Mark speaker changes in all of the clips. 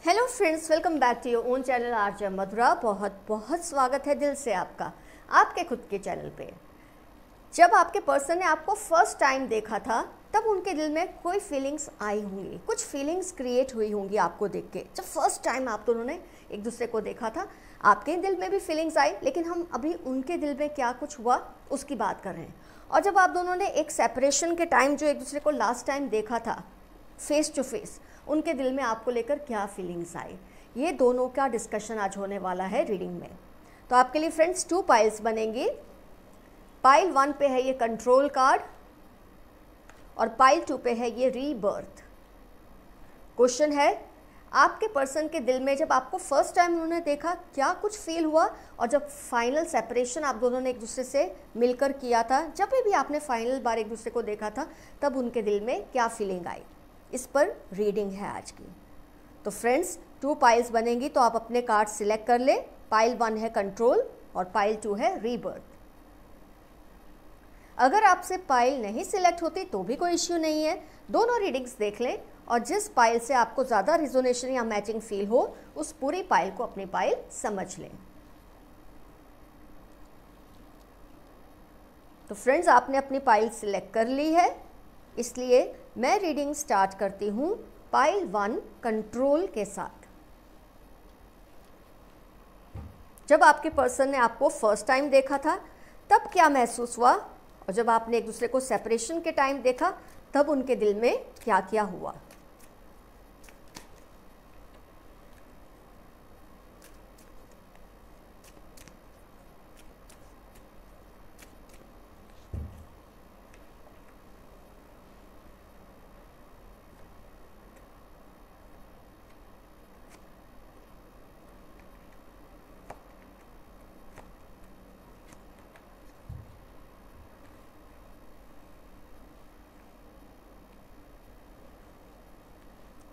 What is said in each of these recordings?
Speaker 1: Hello friends, welcome back to your own channel RJ Madhura. बहुत बहुत स्वागत है दिल से आपका आपके खुद के चैनल पे। जब आपके पर्सन ने आपको फर्स्ट टाइम देखा था तब उनके दिल में कोई फीलिंग्स आई होंगी, कुछ फीलिंग्स क्रिएट हुई होंगी आपको देख के। जब फर्स्ट टाइम आप दोनों ने एक दूसरे को देखा था आपके दिल में भी फीलिंग्स आई, लेकिन हम अभी उनके दिल में क्या कुछ हुआ उसकी बात कर रहे हैं। और जब आप दोनों ने एक सेपरेशन के टाइम जो एक दूसरे को लास्ट टाइम देखा था फेस टू फेस, उनके दिल में आपको लेकर क्या फीलिंग्स आई, ये दोनों का डिस्कशन आज होने वाला है रीडिंग में। तो आपके लिए फ्रेंड्स 2 पाइल्स बनेंगी। पाइल 1 पे है ये कंट्रोल कार्ड और पाइल 2 पे है ये रीबर्थ। क्वेश्चन है, आपके पर्सन के दिल में जब आपको फर्स्ट टाइम उन्होंने देखा क्या कुछ फील हुआ, और जब फाइनल सेपरेशन आप दोनों ने एक दूसरे से मिलकर किया था, जब भी आपने फाइनल बार एक दूसरे को देखा था तब उनके दिल में क्या फीलिंग आई, इस पर रीडिंग है आज की। तो फ्रेंड्स 2 पाइल्स बनेंगी, तो आप अपने कार्ड सिलेक्ट कर ले। पाइल 1 है कंट्रोल और पाइल 2 है रीबर्थ। अगर आपसे पाइल नहीं सिलेक्ट होती तो भी कोई इश्यू नहीं है, दोनों रीडिंग्स देख लें और जिस पाइल से आपको ज़्यादा रिजोनेशन या मैचिंग फील हो उस पूरी पाइल को अपनी पाइल समझ लें। तो फ्रेंड्स आपने अपनी पाइल सिलेक्ट कर ली है, इसलिए मैं रीडिंग स्टार्ट करती हूँ पाइल 1 कंट्रोल के साथ। जब आपके पर्सन ने आपको फर्स्ट टाइम देखा था तब क्या महसूस हुआ, और जब आपने एक दूसरे को सेपरेशन के टाइम देखा तब उनके दिल में क्या क्या हुआ।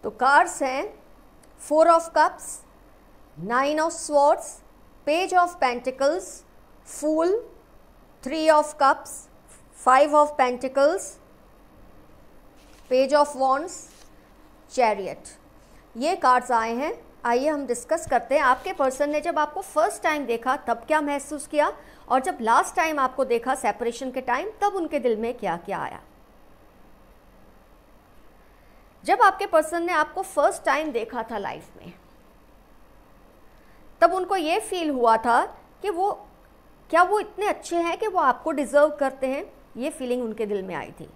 Speaker 1: तो कार्ड्स हैं 4 of cups, 9 of swords, page of pentacles, fool, 3 of cups, 5 of pentacles, page of wands, chariot. ये कार्ड्स आए हैं। आइए हम डिस्कस करते हैं आपके पर्सन ने जब आपको फर्स्ट टाइम देखा तब क्या महसूस किया, और जब लास्ट टाइम आपको देखा सेपरेशन के टाइम तब उनके दिल में क्या क्या आया। जब आपके पर्सन ने आपको फर्स्ट टाइम देखा था लाइफ में तब उनको ये फील हुआ था कि वो इतने अच्छे हैं कि वो आपको डिजर्व करते हैं, ये फीलिंग उनके दिल में आई थी।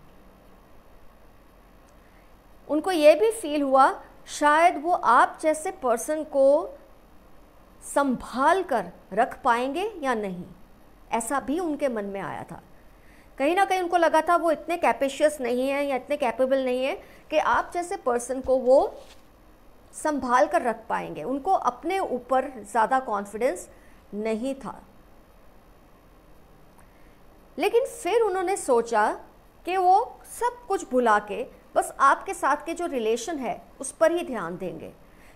Speaker 1: उनको ये भी फील हुआ शायद वो आप जैसे पर्सन को संभाल कर रख पाएंगे या नहीं, ऐसा भी उनके मन में आया था। कहीं ना कहीं उनको लगा था वो इतने कैपेशियस नहीं है या इतने कैपेबल नहीं है कि आप जैसे पर्सन को वो संभाल कर रख पाएंगे। उनको अपने ऊपर ज़्यादा कॉन्फिडेंस नहीं था, लेकिन फिर उन्होंने सोचा कि वो सब कुछ भुला के बस आपके साथ के जो रिलेशन है उस पर ही ध्यान देंगे,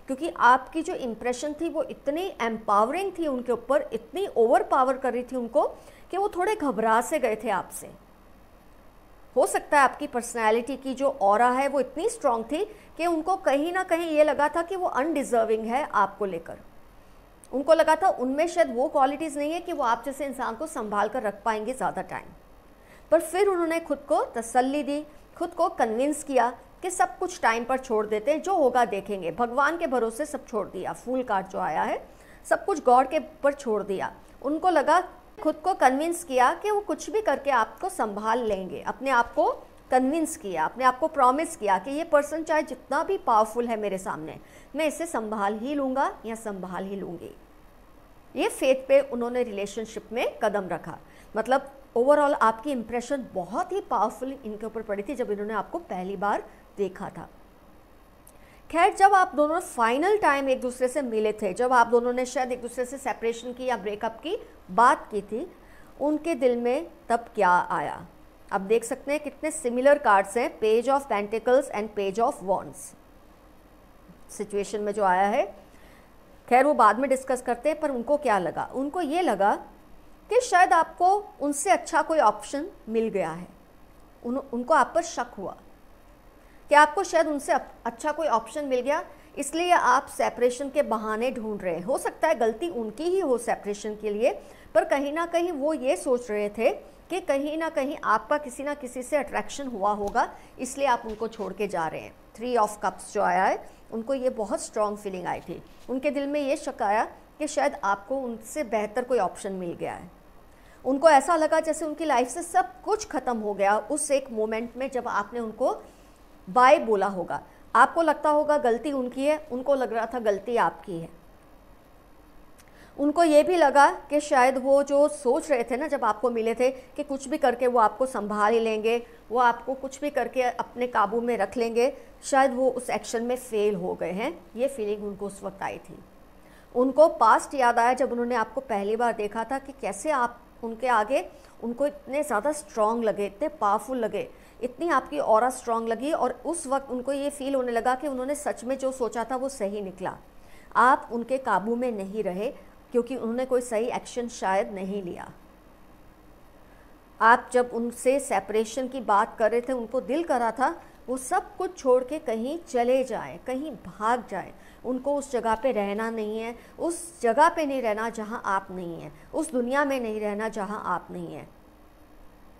Speaker 1: क्योंकि आपकी जो इम्प्रेशन थी वो इतनी एम्पावरिंग थी उनके ऊपर, इतनी ओवर पावर कर रही थी उनको कि वो थोड़े घबरा से गए थे आपसे। हो सकता है आपकी पर्सनैलिटी की जो ऑरा है वो इतनी स्ट्रांग थी कि उनको कहीं ना कहीं ये लगा था कि वो अनडिजर्विंग है आपको लेकर। उनको लगा था उनमें शायद वो क्वालिटीज़ नहीं है कि वो आप जैसे इंसान को संभाल कर रख पाएंगे ज़्यादा टाइम। पर फिर उन्होंने खुद को तसल्ली दी, खुद को कन्विंस किया कि सब कुछ टाइम पर छोड़ देते हैं, जो होगा देखेंगे, भगवान के भरोसे सब छोड़ दिया। फूल कार्ड जो आया है, सब कुछ गॉड के ऊपर छोड़ दिया। उनको लगा, खुद को कन्विंस किया कि वो कुछ भी करके आपको संभाल लेंगे। अपने आप को कन्विंस किया, अपने आप को प्रॉमिस किया कि ये पर्सन चाहे जितना भी पावरफुल है मेरे सामने, मैं इसे संभाल ही लूँगा या संभाल ही लूँगी। ये फेथ पे उन्होंने रिलेशनशिप में कदम रखा। मतलब ओवरऑल आपकी इम्प्रेशन बहुत ही पावरफुल इनके ऊपर पड़ी थी जब इन्होंने आपको पहली बार देखा था। खैर, जब आप दोनों फाइनल टाइम एक दूसरे से मिले थे, जब आप दोनों ने शायद एक दूसरे से सेपरेशन की या ब्रेकअप की बात की थी, उनके दिल में तब क्या आया। आप देख सकते हैं कितने सिमिलर कार्ड्स हैं, page of pentacles and page of wands situation में जो आया है। खैर वो बाद में डिस्कस करते हैं, पर उनको क्या लगा, उनको ये लगा कि शायद आपको उनसे अच्छा कोई ऑप्शन मिल गया है। उनको आप पर शक हुआ कि आपको शायद उनसे अच्छा कोई ऑप्शन मिल गया, इसलिए आप सेपरेशन के बहाने ढूंढ रहे हैं। हो सकता है गलती उनकी ही हो सेपरेशन के लिए, पर कहीं ना कहीं वो ये सोच रहे थे कि कहीं ना कहीं आपका किसी ना किसी से अट्रैक्शन हुआ होगा, इसलिए आप उनको छोड़ के जा रहे हैं। 3 ऑफ कप्स जो आया है, उनको ये बहुत स्ट्रॉन्ग फीलिंग आई थी। उनके दिल में ये शक आया कि शायद आपको उनसे बेहतर कोई ऑप्शन मिल गया है। उनको ऐसा लगा जैसे उनकी लाइफ से सब कुछ ख़त्म हो गया उस एक मोमेंट में जब आपने उनको बाय बोला होगा। आपको लगता होगा गलती उनकी है, उनको लग रहा था गलती आपकी है। उनको ये भी लगा कि शायद वो जो सोच रहे थे ना जब आपको मिले थे कि कुछ भी करके वो आपको संभाल ही लेंगे, वो आपको कुछ भी करके अपने काबू में रख लेंगे, शायद वो उस एक्शन में फेल हो गए हैं। ये फीलिंग उनको उस वक्त आई थी। उनको पास्ट याद आया जब उन्होंने आपको पहली बार देखा था कि कैसे आप उनके आगे उनको इतने ज़्यादा स्ट्रॉन्ग लगे, इतने पावरफुल लगे, इतनी आपकी ऑरा स्ट्रॉन्ग लगी। और उस वक्त उनको ये फील होने लगा कि उन्होंने सच में जो सोचा था वो सही निकला। आप उनके काबू में नहीं रहे क्योंकि उन्होंने कोई सही एक्शन शायद नहीं लिया। आप जब उनसे सेपरेशन की बात कर रहे थे, उनको दिल करा था वो सब कुछ छोड़ के कहीं चले जाएं, कहीं भाग जाएं। उनको उस जगह पे रहना नहीं है, उस जगह पे नहीं रहना जहां आप नहीं हैं, उस दुनिया में नहीं रहना जहां आप नहीं हैं।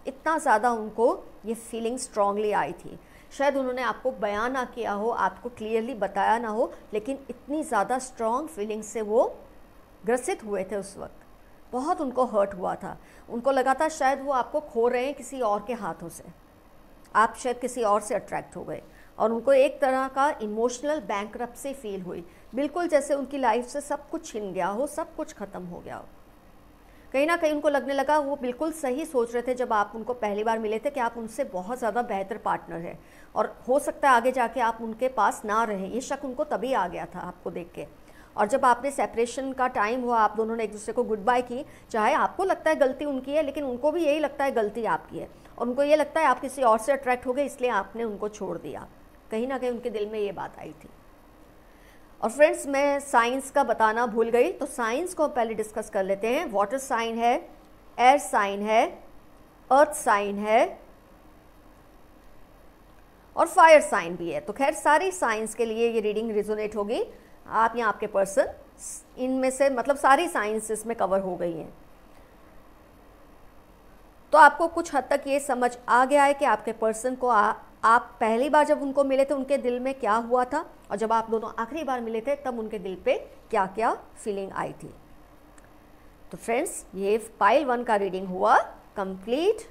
Speaker 1: इतना ज़्यादा उनको ये फीलिंग स्ट्रांगली आई थी। शायद उन्होंने आपको बयान ना किया हो, आपको क्लियरली बताया ना हो, लेकिन इतनी ज़्यादा स्ट्रॉन्ग फीलिंग से वो ग्रसित हुए थे उस वक्त। बहुत उनको हर्ट हुआ था। उनको लगा था शायद वो आपको खो रहे हैं किसी और के हाथों से, आप शायद किसी और से अट्रैक्ट हो गए। और उनको एक तरह का इमोशनल बैंकरप्सी फील हुई, बिल्कुल जैसे उनकी लाइफ से सब कुछ छिन गया हो, सब कुछ ख़त्म हो गया हो। कहीं ना कहीं उनको लगने लगा वो बिल्कुल सही सोच रहे थे जब आप उनको पहली बार मिले थे कि आप उनसे बहुत ज़्यादा बेहतर पार्टनर है, और हो सकता है आगे जाके आप उनके पास ना रहें। ये शक उनको तभी आ गया था आपको देख के। और जब आपने सेपरेशन का टाइम हुआ, आप दोनों ने एक दूसरे को गुड बाय की, चाहे आपको लगता है गलती उनकी है, लेकिन उनको भी यही लगता है गलती आपकी है, और उनको ये लगता है आप किसी और से अट्रैक्ट हो गए इसलिए आपने उनको छोड़ दिया। कहीं ना कहीं उनके दिल में ये बात आई थी। और फ्रेंड्स, मैं साइंस का बताना भूल गई, तो साइंस को पहले डिस्कस कर लेते हैं। वाटर साइन है, एयर साइन है, अर्थ साइन है और फायर साइन भी है। तो खैर सारी साइंस के लिए ये रीडिंग रिजोनेट होगी। आप या आपके पर्सन, इनमें से मतलब सारी साइंस इसमें कवर हो गई हैं। तो आपको कुछ हद तक ये समझ आ गया है कि आपके पर्सन को आप पहली बार जब उनको मिले थे उनके दिल में क्या हुआ था, और जब आप दोनों आखिरी बार मिले थे तब उनके दिल पे क्या क्या फीलिंग आई थी। तो फ्रेंड्स, ये पाइल 1 का रीडिंग हुआ कंप्लीट।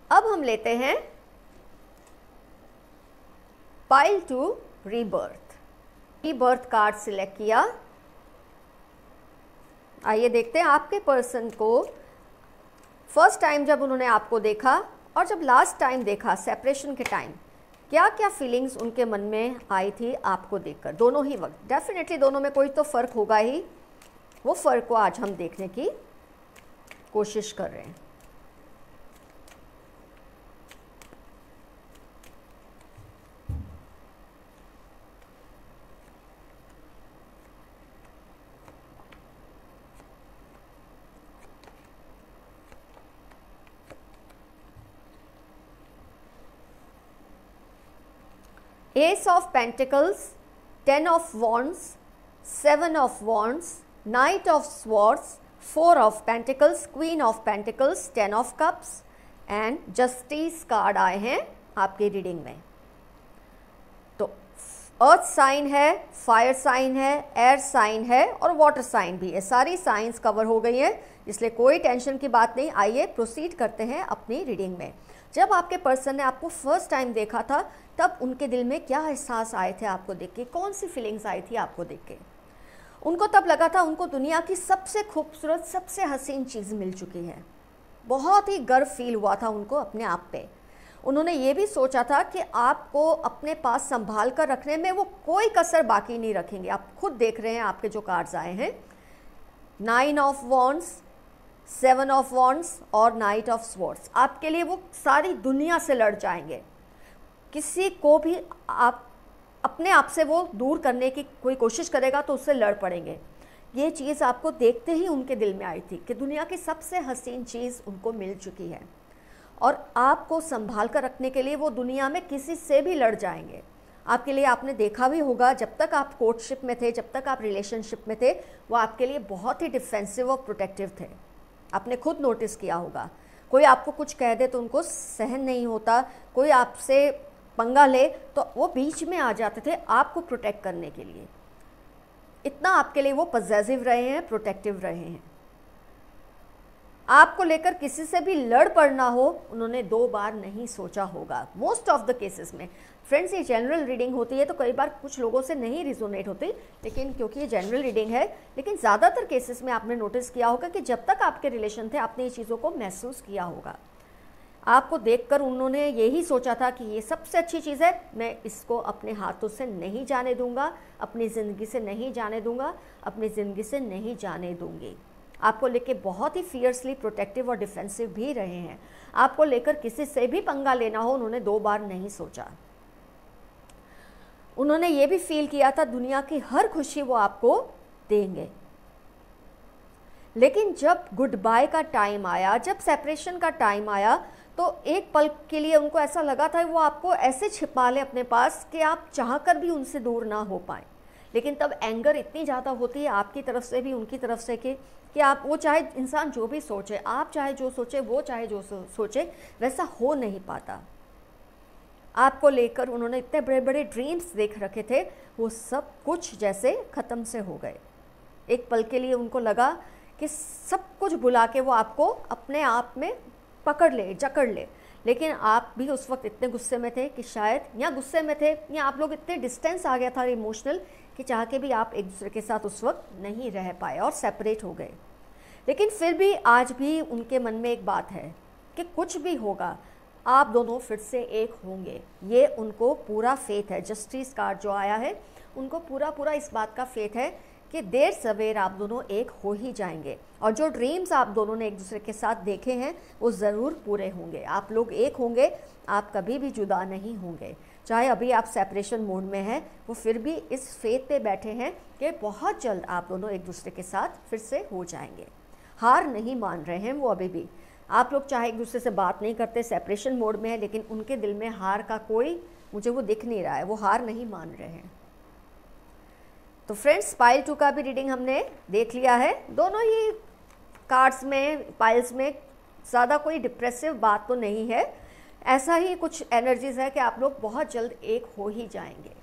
Speaker 1: अब हम लेते हैं pile 2 rebirth. Rebirth card select किया। आइए देखते हैं आपके पर्सन को फर्स्ट टाइम जब उन्होंने आपको देखा और जब लास्ट टाइम देखा सेपरेशन के टाइम, क्या क्या फीलिंग्स उनके मन में आई थी आपको देखकर। दोनों ही वक्त डेफिनेटली दोनों में कोई तो फ़र्क होगा ही। वो फ़र्क को आज हम देखने की कोशिश कर रहे हैं। Ace of Pentacles, 10 of Wands, 7 of Wands, Knight of Swords, 4 of Pentacles, Queen of Pentacles, 10 of Cups and Justice card आए हैं आपकी रीडिंग में। तो अर्थ साइन है, फायर साइन है, एयर साइन है और वाटर साइन भी है। सारी साइंस कवर हो गई हैं, इसलिए कोई टेंशन की बात नहीं। आइए प्रोसीड करते हैं अपनी रीडिंग में। जब आपके पर्सन ने आपको फर्स्ट टाइम देखा था तब उनके दिल में क्या एहसास आए थे आपको देख के, कौन सी फीलिंग्स आई थी आपको देख के। उनको तब लगा था उनको दुनिया की सबसे खूबसूरत, सबसे हसीन चीज़ मिल चुकी है। बहुत ही गर्व फील हुआ था उनको अपने आप पे। उन्होंने ये भी सोचा था कि आपको अपने पास संभाल कर रखने में वो कोई कसर बाकी नहीं रखेंगे। आप खुद देख रहे हैं आपके जो कार्ड्स आए हैं, 9 ऑफ वॉन्ड्स, 7 ऑफ वॉन्ड्स और नाइट ऑफ स्वॉर्ड्स। आपके लिए वो सारी दुनिया से लड़ जाएंगे। किसी को भी आप अपने आप से वो दूर करने की कोई कोशिश करेगा तो उससे लड़ पड़ेंगे। ये चीज़ आपको देखते ही उनके दिल में आई थी कि दुनिया की सबसे हसीन चीज़ उनको मिल चुकी है। और आपको संभाल कर रखने के लिए वो दुनिया में किसी से भी लड़ जाएंगे आपके लिए। आपने देखा भी होगा, जब तक आप कोर्टशिप में थे, जब तक आप रिलेशनशिप में थे, वो आपके लिए बहुत ही डिफेंसिव और प्रोटेक्टिव थे। आपने खुद नोटिस किया होगा, कोई आपको कुछ कह दे तो उनको सहन नहीं होता, कोई आपसे पंगा ले तो वो बीच में आ जाते थे आपको प्रोटेक्ट करने के लिए। इतना आपके लिए वो पॉजिटिव रहे हैं, प्रोटेक्टिव रहे हैं। आपको लेकर किसी से भी लड़ पड़ना हो, उन्होंने 2 बार नहीं सोचा होगा मोस्ट ऑफ द केसेस में। फ्रेंड्स, ये जनरल रीडिंग होती है तो कई बार कुछ लोगों से नहीं रिजोनेट होती, लेकिन क्योंकि ये जनरल रीडिंग है, लेकिन ज़्यादातर केसेस में आपने नोटिस किया होगा कि जब तक आपके रिलेशन थे आपने ये चीज़ों को महसूस किया होगा। आपको देखकर उन्होंने यही सोचा था कि ये सबसे अच्छी चीज़ है, मैं इसको अपने हाथों से नहीं जाने दूंगा, अपनी ज़िंदगी से नहीं जाने दूंगा, अपनी ज़िंदगी से नहीं जाने दूंगी। आपको लेकर बहुत ही फियर्सली प्रोटेक्टिव और डिफेंसिव भी रहे हैं। आपको लेकर किसी से भी पंगा लेना हो, उन्होंने 2 बार नहीं सोचा। उन्होंने ये भी फील किया था दुनिया की हर खुशी वो आपको देंगे, लेकिन जब गुड बाय का टाइम आया, जब सेपरेशन का टाइम आया, तो एक पल के लिए उनको ऐसा लगा था वो आपको ऐसे छिपा ले अपने पास कि आप चाहकर भी उनसे दूर ना हो पाए। लेकिन तब एंगर इतनी ज़्यादा होती है आपकी तरफ से भी उनकी तरफ से कि आप, वो चाहे इंसान जो भी सोचे, आप चाहे जो सोचे, वो चाहे जो सोचे, वैसा हो नहीं पाता। आपको लेकर उन्होंने इतने बड़े बड़े ड्रीम्स देख रखे थे, वो सब कुछ जैसे ख़त्म से हो गए। एक पल के लिए उनको लगा कि सब कुछ भुला के वो आपको अपने आप में पकड़ ले, जकड़ ले, लेकिन आप भी उस वक्त इतने गुस्से में थे कि शायद, या गुस्से में थे या आप लोग इतने डिस्टेंस आ गया था इमोशनल कि चाह के भी आप एक दूसरे के साथ उस वक्त नहीं रह पाए और सेपरेट हो गए। लेकिन फिर भी आज भी उनके मन में एक बात है कि कुछ भी होगा आप दोनों फिर से एक होंगे। ये उनको पूरा फेथ है। जस्टिस कार्ड जो आया है, उनको पूरा इस बात का फेथ है कि देर सवेर आप दोनों एक हो ही जाएंगे, और जो ड्रीम्स आप दोनों ने एक दूसरे के साथ देखे हैं वो ज़रूर पूरे होंगे। आप लोग एक होंगे, आप कभी भी जुदा नहीं होंगे। चाहे अभी आप सेपरेशन मोड में हैं, वो फिर भी इस फेथ पे बैठे हैं कि बहुत जल्द आप दोनों एक दूसरे के साथ फिर से हो जाएंगे। हार नहीं मान रहे हैं वो अभी भी। आप लोग चाहे एक दूसरे से बात नहीं करते, सेपरेशन मोड में है, लेकिन उनके दिल में हार का कोई, मुझे वो दिख नहीं रहा है, वो हार नहीं मान रहे हैं। तो फ्रेंड्स, पाइल 2 का भी रीडिंग हमने देख लिया है। दोनों ही कार्ड्स में, पाइल्स में ज़्यादा कोई डिप्रेसिव बात तो नहीं है, ऐसा ही कुछ एनर्जीज है कि आप लोग बहुत जल्द एक हो ही जाएंगे।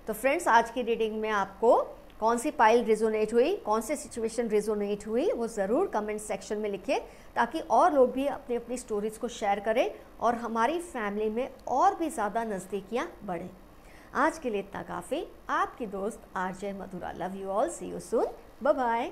Speaker 1: तो फ्रेंड्स, आज की रीडिंग में आपको कौन सी पाइल रिजोनेट हुई, कौन सी सिचुएशन रिजोनेट हुई, वो ज़रूर कमेंट सेक्शन में लिखें, ताकि और लोग भी अपनी अपनी स्टोरीज़ को शेयर करें और हमारी फैमिली में और भी ज़्यादा नज़दीकियाँ बढ़ें। आज के लिए इतना काफ़ी। आपकी दोस्त RJ Madhura. Love you all, see you soon, bye bye.